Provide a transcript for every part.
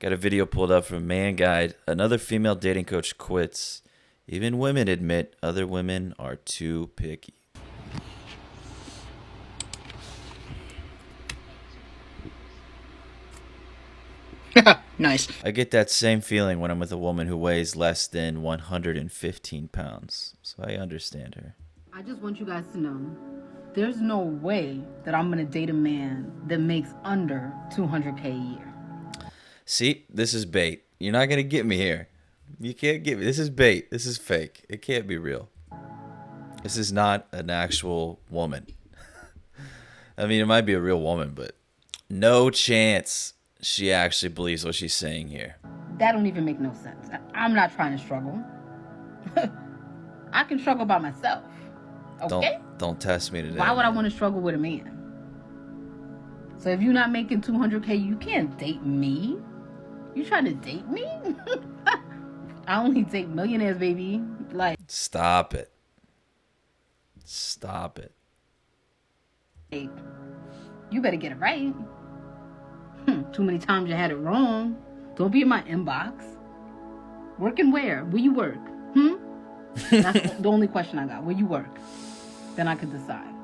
Got a video pulled up from Man Guide. Another female dating coach quits. Even women admit other women are too picky. Nice. I get that same feeling when I'm with a woman who weighs less than 115 pounds. So I understand her. I just want you guys to know there's no way that I'm going to date a man that makes under 200K a year. See, this is bait. You're not going to get me here. You can't get me. This is bait. This is fake. It can't be real. This is not an actual woman. I mean, it might be a real woman, but no chance she actually believes what she's saying here. That don't even make no sense. I'm not trying to struggle. I can struggle by myself. Okay? Don't test me today. Why would I want to struggle with a man? So if you're not making 200K, you can't date me. You trying to date me? I only date millionaires, baby. Like, stop it. Stop it. Hey, you better get it right. Too many times you had it wrong. Don't be in my inbox. Working where? Where you work? That's the only question I got. Where you work? Then I could decide.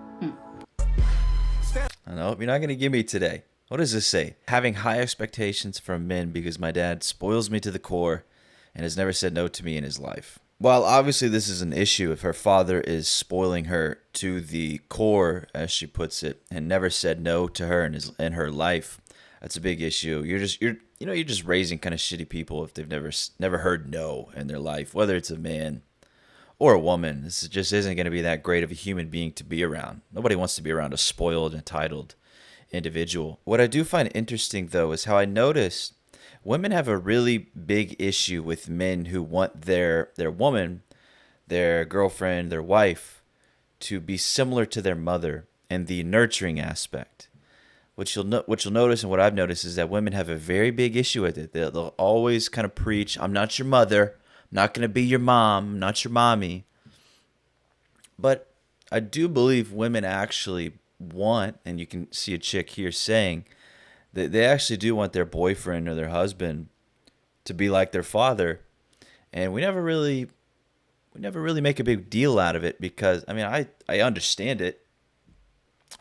I know, you're not going to give me today. What does this say? Having high expectations from men because my dad spoils me to the core and has never said no to me in his life. While obviously this is an issue if her father is spoiling her to the core, as she puts it, and never said no to her in her life, that's a big issue. You're just raising kind of shitty people if they've never heard no in their life, whether it's a man or a woman. This just isn't going to be that great of a human being to be around. Nobody wants to be around a spoiled, entitled individual. What I do find interesting, though, is how I noticed women have a really big issue with men who want their woman, their girlfriend, their wife, to be similar to their mother in the nurturing aspect. What you'll notice, and what I've noticed, is that women have a very big issue with it. They'll always kind of preach, I'm not your mother, I'm not going to be your mom, I'm not your mommy. But I do believe women actually want, and you can see a chick here saying, that they actually do want their boyfriend or their husband to be like their father. And we never really make a big deal out of it because, I mean, I understand it.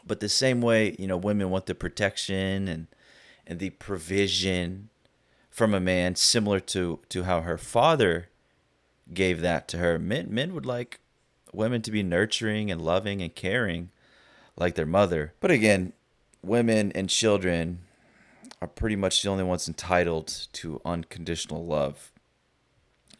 But the same way, women want the protection and the provision from a man similar to how her father gave that to her. Men would like women to be nurturing and loving and caring like their mother. But again, women and children are pretty much the only ones entitled to unconditional love.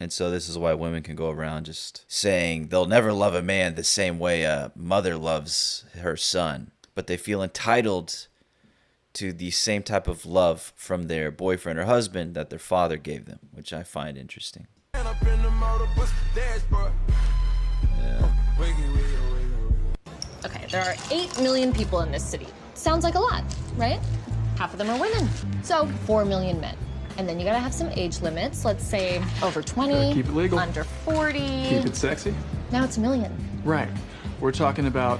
And so this is why women can go around just saying they'll never love a man the same way a mother loves her son. But they feel entitled to the same type of love from their boyfriend or husband that their father gave them, which I find interesting. Yeah. Okay, there are 8 million people in this city. Sounds like a lot, right? Half of them are women. So 4 million men. And then you gotta have some age limits. Let's say over 20, keep it legal, under 40. Keep it sexy. Now it's a million. Right. We're talking about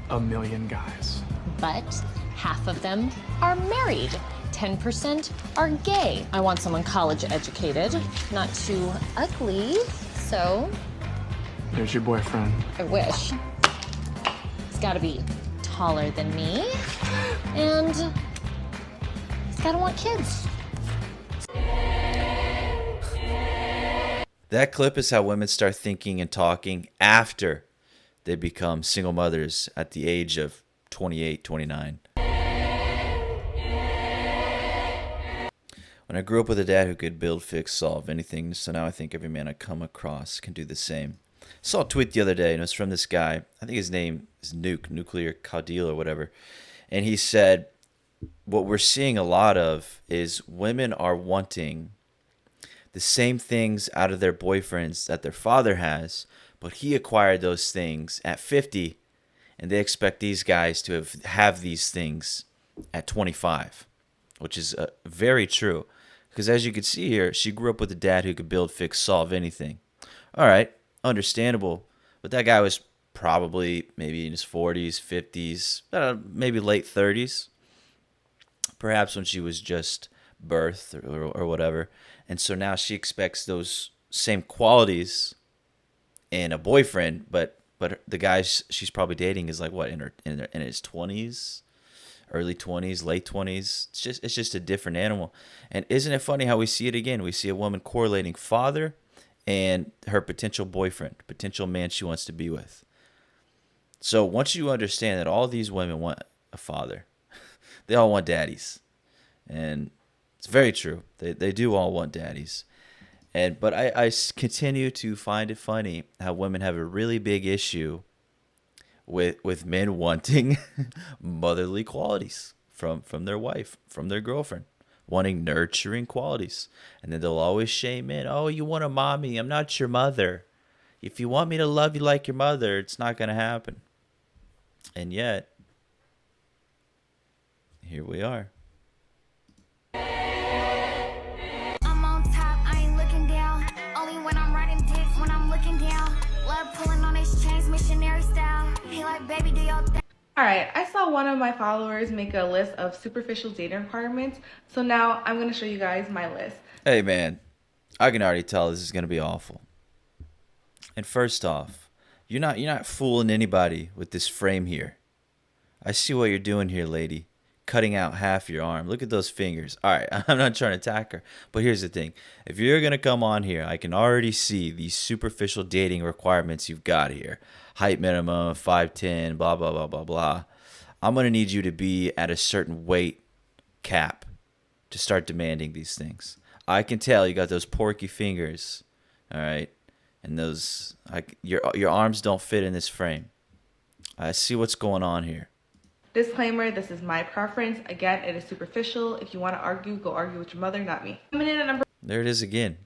a million guys. But half of them are married. 10% are gay. I want someone college educated, not too ugly. So There's your boyfriend. I wish. He's gotta be taller than me. And he's gotta want kids. That clip is how women start thinking and talking after they become single mothers at the age of 28, 29. When I grew up with a dad who could build, fix, solve anything, so now I think every man I come across can do the same. I saw a tweet the other day, and it was from this guy. I think his name is Nuclear Caudil or whatever. And he said, what we're seeing a lot of is women are wanting the same things out of their boyfriends that their father has, but he acquired those things at 50, and they expect these guys to have these things at 25, which is very true. Because as you can see here, she grew up with a dad who could build, fix, solve anything. All right, understandable. But that guy was probably maybe in his 40s, 50s, maybe late 30s. Perhaps when she was just birth or whatever. And so now she expects those same qualities in a boyfriend, but the guy she's probably dating is like what, in his 20s, early 20s, late 20s. It's just a different animal. And isn't it funny how we see it again? We see a woman correlating father and her potential boyfriend, potential man she wants to be with. So once you understand that all these women want a father, they all want daddies. And it's very true. They do all want daddies. But I continue to find it funny how women have a really big issue with men wanting motherly qualities from their wife, from their girlfriend, wanting nurturing qualities. And then they'll always shame men. Oh, you want a mommy. I'm not your mother. If you want me to love you like your mother, it's not going to happen. And yet, here we are. I'm on top, I ain't looking down. Only when I'm riding dick, when I'm looking down. Love pulling on his chains, missionary style. He like, baby, do your thing. Alright, I saw one of my followers make a list of superficial dating requirements, so now I'm going to show you guys my list. Hey man, I can already tell this is gonna be awful. And first off, you're not fooling anybody with this frame here. I see what you're doing here, lady. Cutting out half your arm. Look at those fingers. All right, I'm not trying to attack her, but here's the thing. If you're going to come on here, I can already see these superficial dating requirements you've got here. Height minimum, 5'10", blah, blah, blah, blah, blah. I'm going to need you to be at a certain weight cap to start demanding these things. I can tell you got those porky fingers, all right? And those, your arms don't fit in this frame. I see what's going on here. Disclaimer, this is my preference. Again, it is superficial. If you want to argue, go argue with your mother, not me. Coming in at number... There it is again.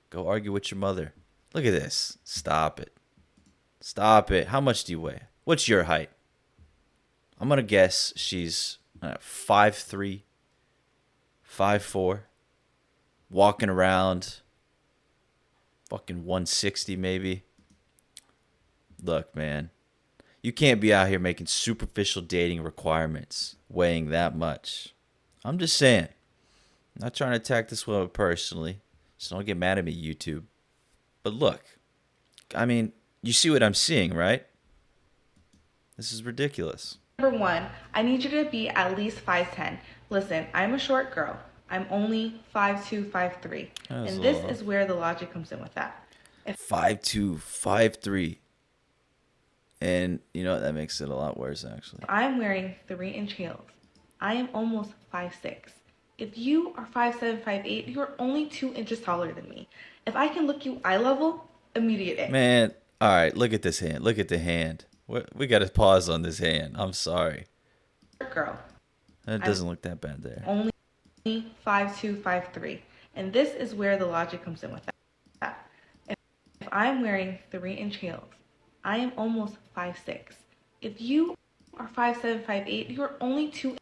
Go argue with your mother. Look at this. Stop it. Stop it. How much do you weigh? What's your height? I'm going to guess she's 5'3", 5'4", walking around, fucking 160 maybe. Look, man. You can't be out here making superficial dating requirements, weighing that much. I'm just saying. I'm not trying to attack this woman personally, so don't get mad at me, YouTube. But look, I mean, you see what I'm seeing, right? This is ridiculous. Number 1, I need you to be at least 5'10". Listen, I'm a short girl. I'm only 5'2", 5'3". And this is where the logic comes in with that. 5'2", 5'3". And you know, that makes it a lot worse, actually. I'm wearing 3-inch heels. I am almost 5'6". If you are 5'7", 5'8", you're only 2 inches taller than me. If I can look you eye level, immediate A. Man, all right, look at this hand. Look at the hand. We got to pause on this hand. I'm sorry. Girl. It doesn't look that bad there. Only 5'2", 5'3". And this is where the logic comes in with that. If I'm wearing 3-inch heels, I am almost 5'6". If you are 5'7", 5'8", you're only 2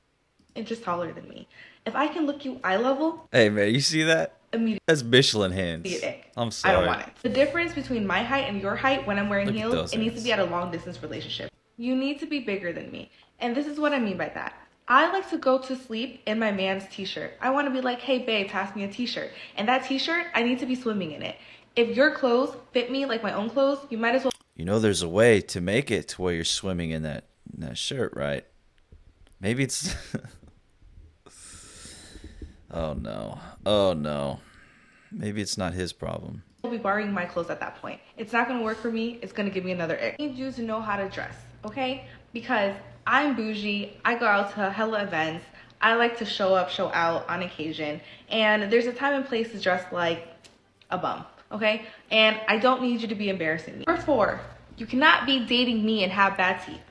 inches taller than me. If I can look you eye level... Hey, man, you see that? That's Michelin hands. I'm sorry. I don't want it. The difference between my height and your height when I'm wearing heels, it needs to be at a long-distance relationship. You need to be bigger than me. And this is what I mean by that. I like to go to sleep in my man's t-shirt. I want to be like, hey, babe, pass me a t-shirt. And that t-shirt, I need to be swimming in it. If your clothes fit me like my own clothes, you might as well... You know there's a way to make it to where you're swimming in that shirt, right? Maybe it's... Oh, no. Oh, no. Maybe it's not his problem. I'll be borrowing my clothes at that point. It's not going to work for me. It's going to give me another ick. I need you to know how to dress, okay? Because I'm bougie. I go out to hella events. I like to show up, show out on occasion. And there's a time and place to dress like a bum, okay? And I don't need you to be embarrassing me. Number 4, you cannot be dating me and have bad teeth.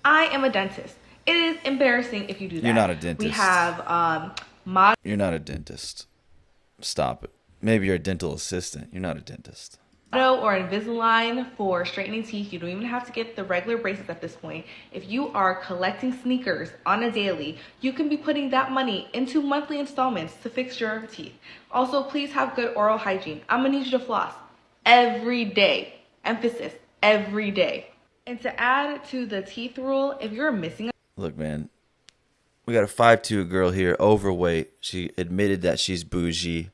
I am a dentist. It is embarrassing if you do that. You're not a dentist. We have You're not a dentist. Stop it. Maybe you're a dental assistant. You're not a dentist. or Invisalign for straightening teeth. You don't even have to get the regular braces at this point. If you are collecting sneakers on a daily, you can be putting that money into monthly installments to fix your teeth. Also, please have good oral hygiene. I'm gonna need you to floss every day. Emphasis, every day. And to add to the teeth rule, if you're missing... Look, man, We got a 5'2" girl here, overweight. She admitted that she's bougie.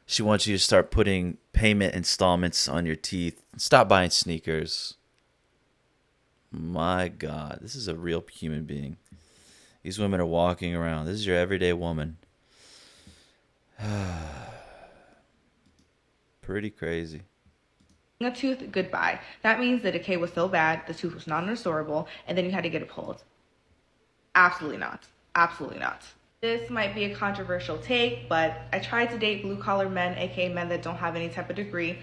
She wants you to start putting payment installments on your teeth. Stop buying sneakers. My God, this is a real human being. These women are walking around. This is your everyday woman. Pretty crazy. A tooth, goodbye. That means the decay was so bad, the tooth was non-restorable, and then you had to get it pulled. Absolutely not. Absolutely not. This might be a controversial take, but I tried to date blue-collar men, aka men that don't have any type of degree.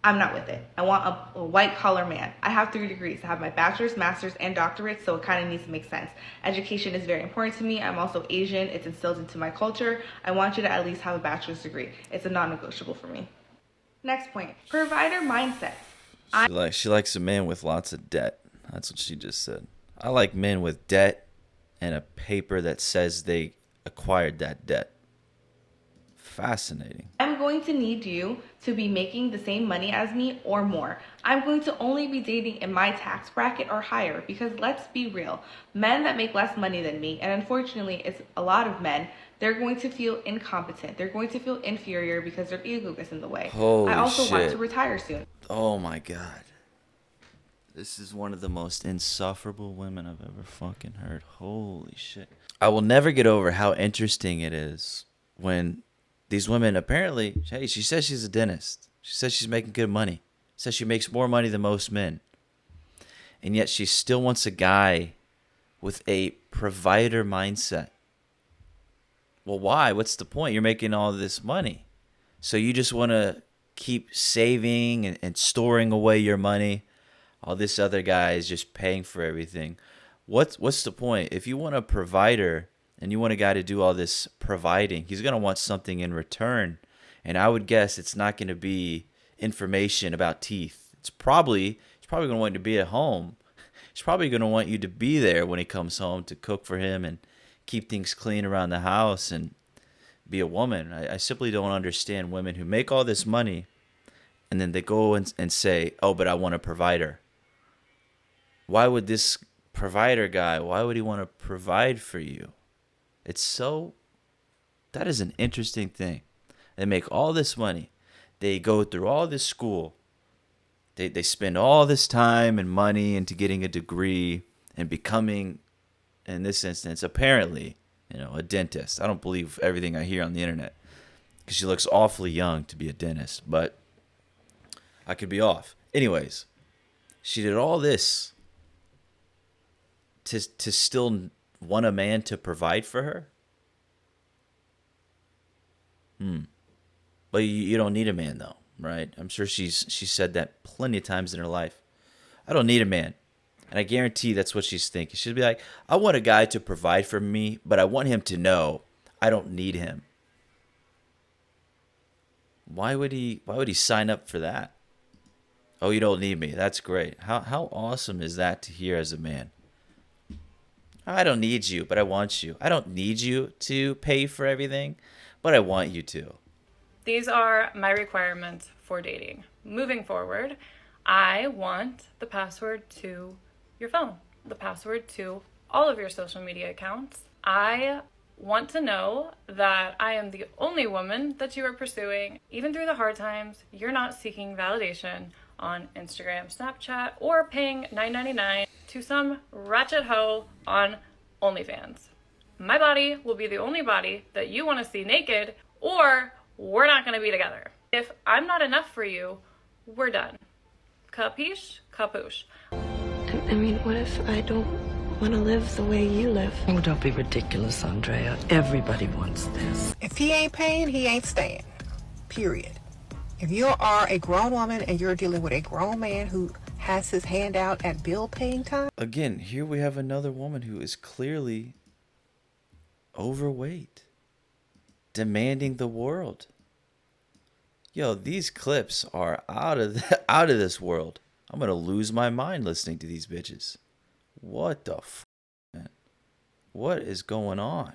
I'm not with it. I want a white-collar man. I have 3 degrees. I have my bachelor's, master's, and doctorate, so it kind of needs to make sense. Education is very important to me. I'm also Asian. It's instilled into my culture. I want you to at least have a bachelor's degree. It's a non-negotiable for me. Next point, provider mindset. She likes a man with lots of debt. That's what she just said. I like men with debt and a paper that says they acquired that debt. Fascinating. I'm going to need you to be making the same money as me or more. I'm going to only be dating in my tax bracket or higher, because let's be real, men that make less money than me, and unfortunately it's a lot of men, they're going to feel incompetent. They're going to feel inferior because their ego gets in the way. Holy I also want shit. to retire soon. Oh my God. This is one of the most insufferable women I've ever fucking heard. Holy shit. I will never get over how interesting it is when these women apparently, hey, she says she's a dentist. She says she's making good money. Says she makes more money than most men. And yet she still wants a guy with a provider mindset. Well, why? What's the point? You're making all this money. So you just want to keep saving and storing away your money. All this other guy is just paying for everything. What's the point? If you want a provider and you want a guy to do all this providing, he's going to want something in return. And I would guess it's not going to be information about teeth. He's probably going to want you to be at home. He's probably going to want you to be there when he comes home to cook for him and keep things clean around the house and be a woman. I simply don't understand women who make all this money and then they go and say, oh, but I want a provider. Why would this provider guy, why would he want to provide for you? That is an interesting thing. They make all this money. They go through all this school. They spend all this time and money into getting a degree and becoming, in this instance, apparently, a dentist. I don't believe everything I hear on the internet because she looks awfully young to be a dentist, but I could be off. Anyways, she did all this to still want a man to provide for her? But you don't need a man though, right? I'm sure she said that plenty of times in her life. I don't need a man. And I guarantee that's what she's thinking. She'll be like, I want a guy to provide for me, but I want him to know I don't need him. Why would he sign up for that? Oh, you don't need me. That's great. How awesome is that to hear as a man? I don't need you, but I want you. I don't need you to pay for everything, but I want you to. These are my requirements for dating. Moving forward, I want the password to your phone, the password to all of your social media accounts. I want to know that I am the only woman that you are pursuing. Even through the hard times, you're not seeking validation on Instagram, Snapchat, or paying $9.99 to some ratchet hoe on OnlyFans. My body will be the only body that you want to see naked, or we're not going to be together. If I'm not enough for you, we're done. Capiche? Capuche. I mean, what if I don't want to live the way you live? Oh, don't be ridiculous, Andrea. Everybody wants this. If he ain't paying, he ain't staying. Period. If you are a grown woman and you're dealing with a grown man who has his hand out at bill paying time. Again, here we have another woman who is clearly overweight, demanding the world. Yo, these clips are out of this world. I'm gonna lose my mind listening to these bitches. What the man? What is going on?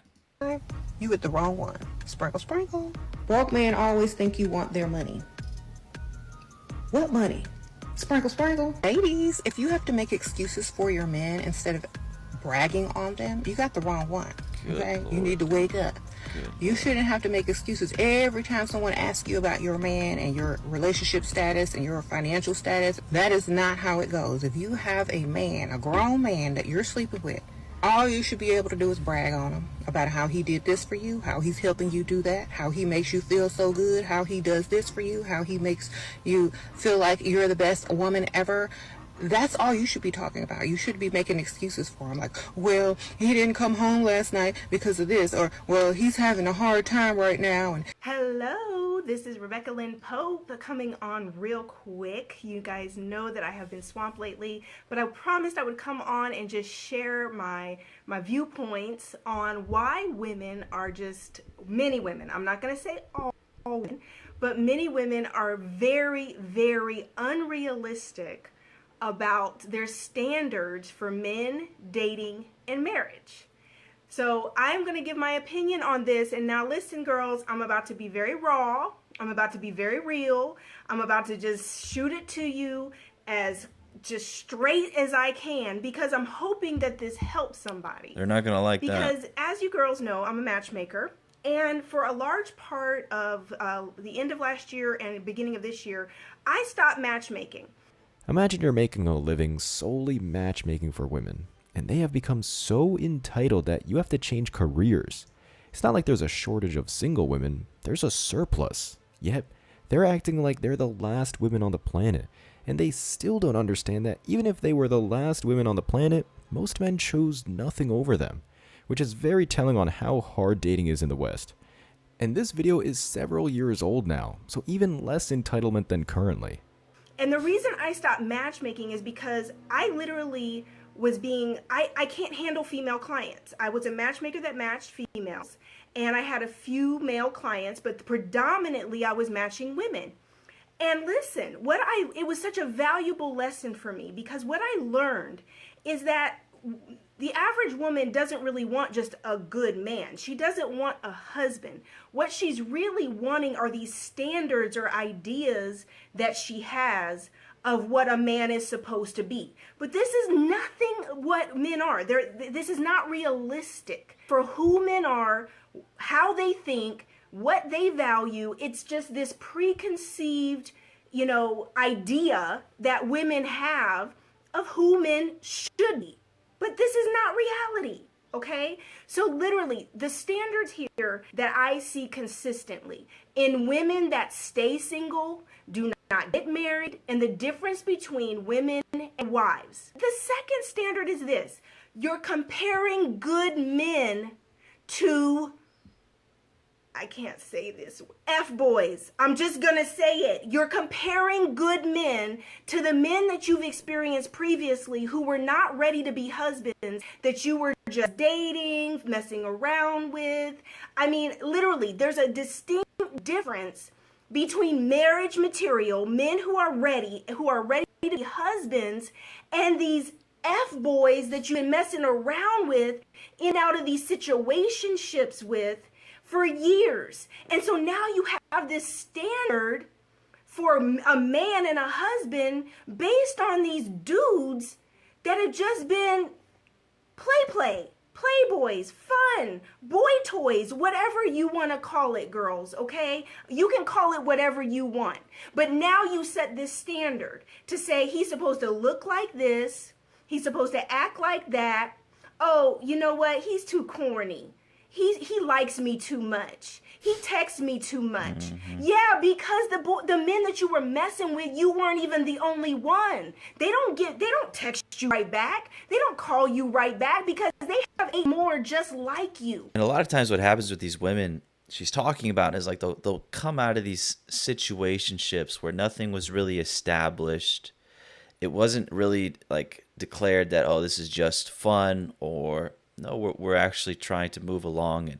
You with the wrong one. Sprinkle, sprinkle. Broke men always think you want their money. What money? Sprinkle, sprinkle. Ladies, if you have to make excuses for your men instead of bragging on them, you got the wrong one. Okay? You need to wake up. You shouldn't have to make excuses every time someone asks you about your man and your relationship status and your financial status. That is not how it goes. If you have a man, a grown man that you're sleeping with, all you should be able to do is brag on him about how he did this for you, how he's helping you do that, how he makes you feel so good, how he does this for you, how he makes you feel like you're the best woman ever. That's all you should be talking about. You should be making excuses for him, like, well, he didn't come home last night because of this, or, well, he's having a hard time right now. And hello, this is Rebecca Lynn Pope coming on real quick. You guys know that I have been swamped lately, but I promised I would come on and just share my viewpoints on why women are just, many women, I'm not going to say all women, but many women are very, very unrealistic about their standards for men, dating, and marriage. So I'm going to give my opinion on this. And now listen, girls, I'm about to be very raw. I'm about to be very real. I'm about to just shoot it to you as just straight as I can, because I'm hoping that this helps somebody. They're not going to like that. Because as you girls know, I'm a matchmaker. And for a large part of the end of last year and beginning of this year, I stopped matchmaking. Imagine you're making a living solely matchmaking for women, and they have become so entitled that you have to change careers. It's not like there's a shortage of single women, there's a surplus. Yet, they're acting like they're the last women on the planet, and they still don't understand that even if they were the last women on the planet, most men chose nothing over them, which is very telling on how hard dating is in the West. And this video is several years old now, so even less entitlement than currently. And the reason I stopped matchmaking is because I literally was I can't handle female clients. I was a matchmaker that matched females, and I had a few male clients, but predominantly I was matching women. And listen, it was such a valuable lesson for me, because what I learned is that the average woman doesn't really want just a good man. She doesn't want a husband. What she's really wanting are these standards or ideas that she has of what a man is supposed to be. But this is nothing what men are. This is not realistic for who men are, how they think, what they value. It's just this preconceived, idea that women have of who men should be. But this is not reality, okay? So literally, the standards here that I see consistently in women that stay single, do not get married, and the difference between women and wives. The second standard is this: you're comparing good men to, I can't say this, F-boys. I'm just gonna say it. You're comparing good men to the men that you've experienced previously who were not ready to be husbands, that you were just dating, messing around with. I mean, literally, there's a distinct difference between marriage material, men who are ready to be husbands, and these F-boys that you've been messing around with in and out of these situationships with for years. And so now you have this standard for a man and a husband based on these dudes that have just been playboys, fun, boy toys, whatever you want to call it, girls, okay? You can call it whatever you want. But now you set this standard to say he's supposed to look like this, he's supposed to act like that. Oh, you know what? He's too corny. He likes me too much. He texts me too much. Yeah, because the men that you were messing with, you weren't even the only one. They don't text you right back. They don't call you right back because they have 8 more just like you. And a lot of times what happens with these women she's talking about is like they'll come out of these situationships where nothing was really established. It wasn't really like declared that, oh, this is just fun, or no, we're actually trying to move along and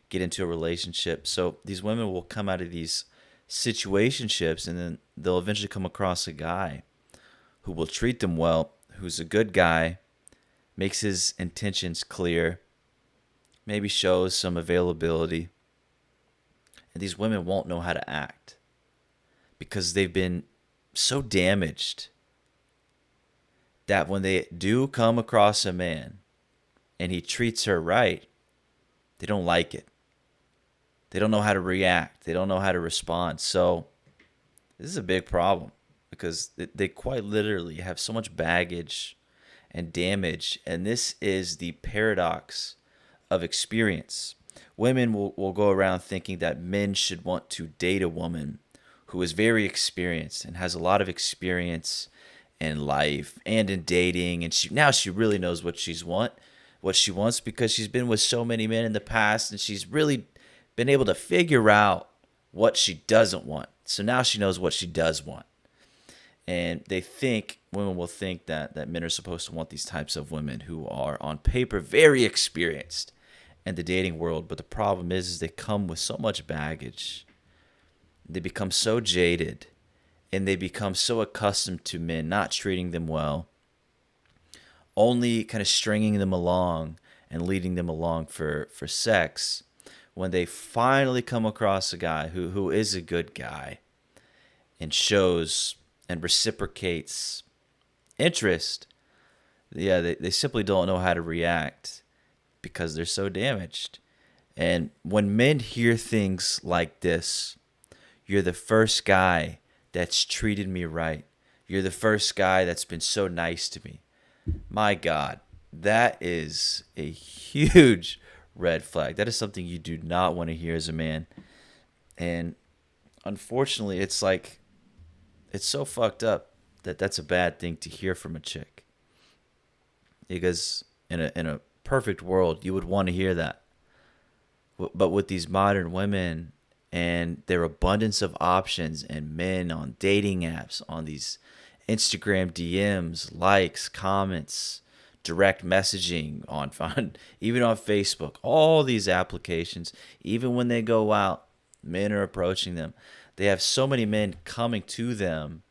get into a relationship. So these women will come out of these situationships, and then they'll eventually come across a guy who will treat them well, who's a good guy, makes his intentions clear, maybe shows some availability. And these women won't know how to act because they've been so damaged that when they do come across a man and he treats her right, they don't like it. They don't know how to react. They don't know how to respond. So this is a big problem because they quite literally have so much baggage and damage. And this is the paradox of experience. Women will go around thinking that men should want to date a woman who is very experienced and has a lot of experience in life and in dating. And she really knows what she wants because she's been with so many men in the past, and she's really been able to figure out what she doesn't want. So now she knows what she does want. And women will think that men are supposed to want these types of women who are on paper very experienced in the dating world. But the problem is they come with so much baggage. They become so jaded, and they become so accustomed to men not treating them well, only kind of stringing them along and leading them along for sex. When they finally come across a guy who is a good guy and shows and reciprocates interest, they simply don't know how to react because they're so damaged. And when men hear things like this, you're the first guy that's treated me right. You're the first guy that's been so nice to me. My God, that is a huge red flag. That is something you do not want to hear as a man. And unfortunately, it's so fucked up that that's a bad thing to hear from a chick. Because in a perfect world, you would want to hear that. But with these modern women and their abundance of options and men on dating apps, on these Instagram DMs, likes, comments, direct messaging on even on Facebook, all these applications, even when they go out, men are approaching them. They have so many men coming to them,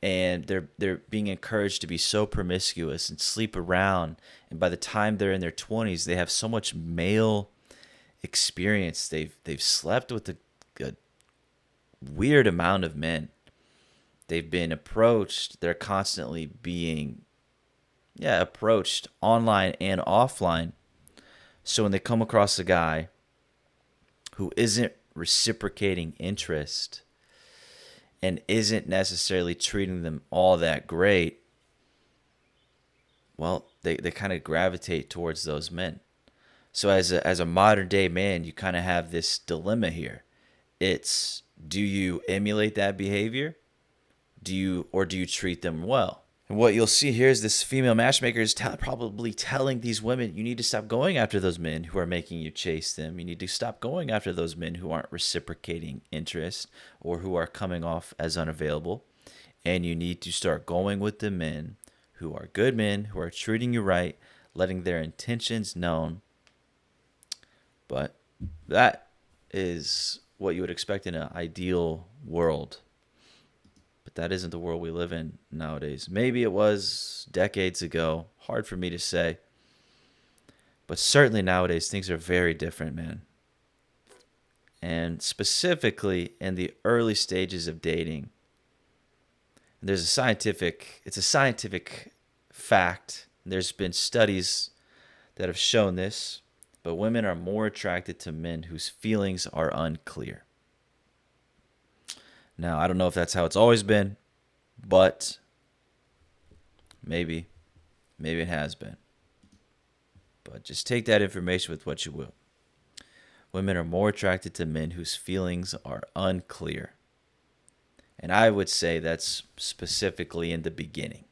and they're being encouraged to be so promiscuous and sleep around. And by the time they're in their 20s, they have so much male experience. They've slept with a weird amount of men. They've been approached. They're constantly being approached online and offline. So when they come across a guy who isn't reciprocating interest and isn't necessarily treating them all that great, well, they kind of gravitate towards those men. So as a modern day man, you kind of have this dilemma here. It's, do you emulate that behavior? Do you treat them well? And what you'll see here is this female matchmaker is probably telling these women, you need to stop going after those men who are making you chase them. You need to stop going after those men who aren't reciprocating interest or who are coming off as unavailable. And you need to start going with the men who are good men, who are treating you right, letting their intentions known. But that is what you would expect in an ideal world. But that isn't the world we live in nowadays. Maybe it was decades ago. Hard for me to say. But certainly nowadays, things are very different, man. And specifically in the early stages of dating, it's a scientific fact. There's been studies that have shown this, but women are more attracted to men whose feelings are unclear. Now, I don't know if that's how it's always been, but maybe it has been. But just take that information with what you will. Women are more attracted to men whose feelings are unclear. And I would say that's specifically in the beginning.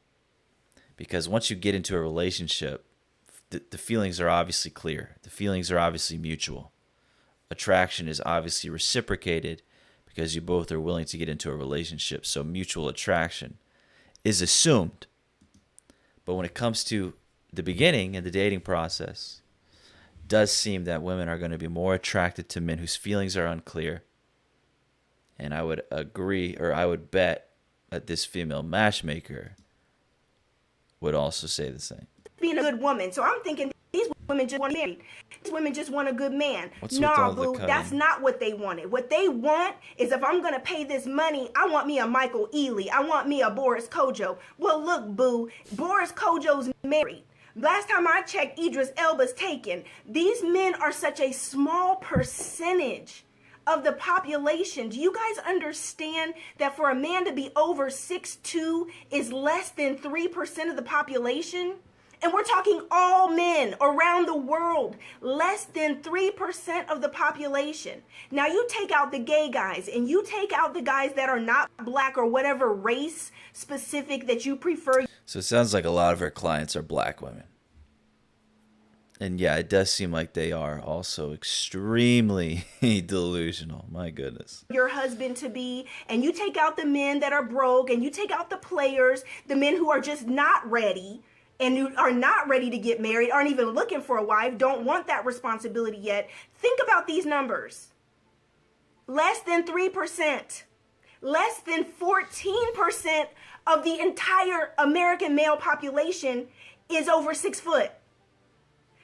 Because once you get into a relationship, the feelings are obviously clear. The feelings are obviously mutual. Attraction is obviously reciprocated because you both are willing to get into a relationship. So mutual attraction is assumed. But when it comes to the beginning and the dating process, it does seem that women are going to be more attracted to men whose feelings are unclear. And I would agree, or I would bet that this female matchmaker would also say the same. Being a good woman. So I'm thinking these women just want to be married. These women just want a good man. Nah, boo, that's not what they wanted. What they want is, if I'm going to pay this money, I want me a Michael Ealy. I want me a Boris Kojo. Well, look, boo, Boris Kojo's married. Last time I checked, Idris Elba's taken. These men are such a small percentage of the population. Do you guys understand that for a man to be over 6'2" is less than 3% of the population? And we're talking all men around the world, less than 3% of the population. Now you take out the gay guys and you take out the guys that are not black or whatever race specific that you prefer. So it sounds like a lot of her clients are black women. And yeah, it does seem like they are also extremely delusional. My goodness. Your husband to be, and you take out the men that are broke, and you take out the players, the men who are just not ready, and who are not ready to get married, aren't even looking for a wife, don't want that responsibility yet. Think about these numbers. Less than 3%, less than 14% of the entire American male population is over 6 foot.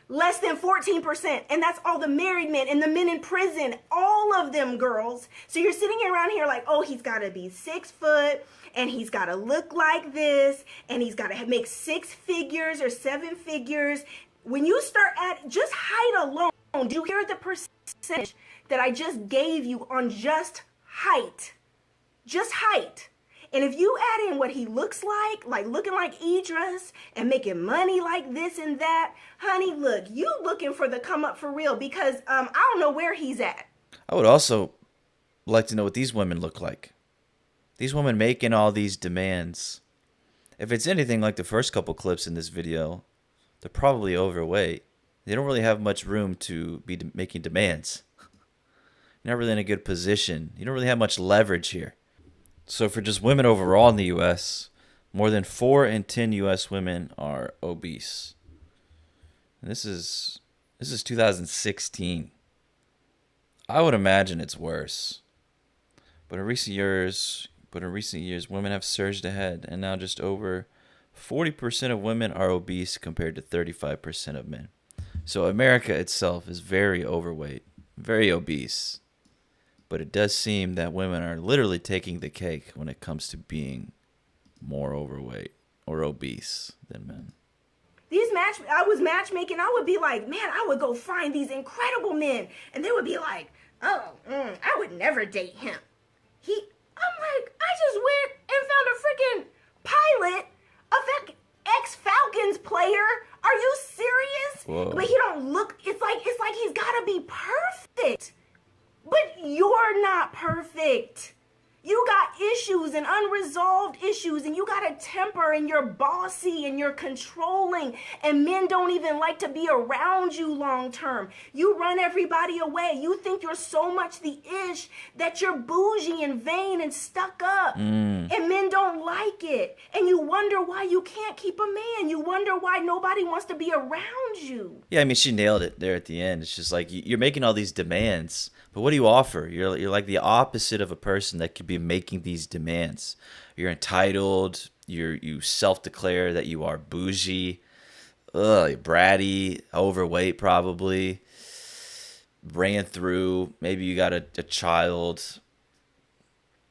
Less than 14%, and that's all the married men and the men in prison, all of them, girls. So you're sitting around here like, oh, he's got to be 6 foot, and he's got to look like this, and he's got to make 6 figures or 7 figures. When you start at just height alone, do you hear the percentage that I just gave you on just height? Just height. And if you add in what he looks like looking like Idris and making money like this and that, honey, look, you looking for the come up for real, because I don't know where he's at. I would also like to know what these women look like. These women making all these demands. If it's anything like the first couple clips in this video, they're probably overweight. They don't really have much room to be making demands. You're not really in a good position. You don't really have much leverage here. So for just women overall in the U.S., more than 4 in 10 U.S. women are obese. And this is 2016. I would imagine it's worse. But in recent years, women have surged ahead, and now just over 40% of women are obese compared to 35% of men. So America itself is very overweight, very obese. But it does seem that women are literally taking the cake when it comes to being more overweight or obese than men. I was matchmaking, I would be like, man, I would go find these incredible men. And they would be like, oh, I would never date him. I'm like, I just went and found a freaking pilot, ex-Falcons player. Are you serious? Whoa. But he don't look, it's like he's gotta be perfect. But you're not perfect. You got issues and unresolved issues, and you got a temper, and you're bossy, and you're controlling, and men don't even like to be around you long term. You run everybody away. You think you're so much the ish that you're bougie and vain and stuck up, and men don't like it. And you wonder why you can't keep a man. You wonder why nobody wants to be around you. Yeah, I mean, she nailed it there at the end. It's just like you're making all these demands, but what do you offer? You're like the opposite of a person that could be making these demands. You're entitled. You self-declare that you are bougie, bratty, overweight probably, ran through. Maybe you got a child.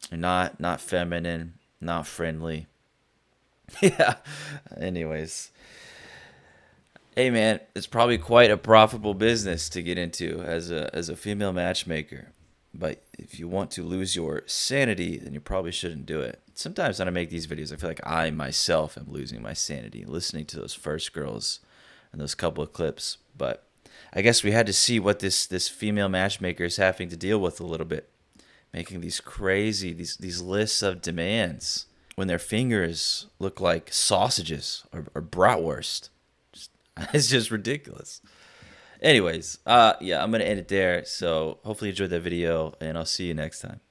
You're not feminine, not friendly. Yeah. Anyways. Hey man, it's probably quite a profitable business to get into as a female matchmaker. But if you want to lose your sanity, then you probably shouldn't do it. Sometimes when I make these videos, I feel like I myself am losing my sanity listening to those first girls and those couple of clips. But I guess we had to see what this female matchmaker is having to deal with a little bit. Making these crazy, these lists of demands when their fingers look like sausages or bratwurst. It's just ridiculous. Anyways, yeah, I'm going to end it there. So hopefully you enjoyed that video, and I'll see you next time.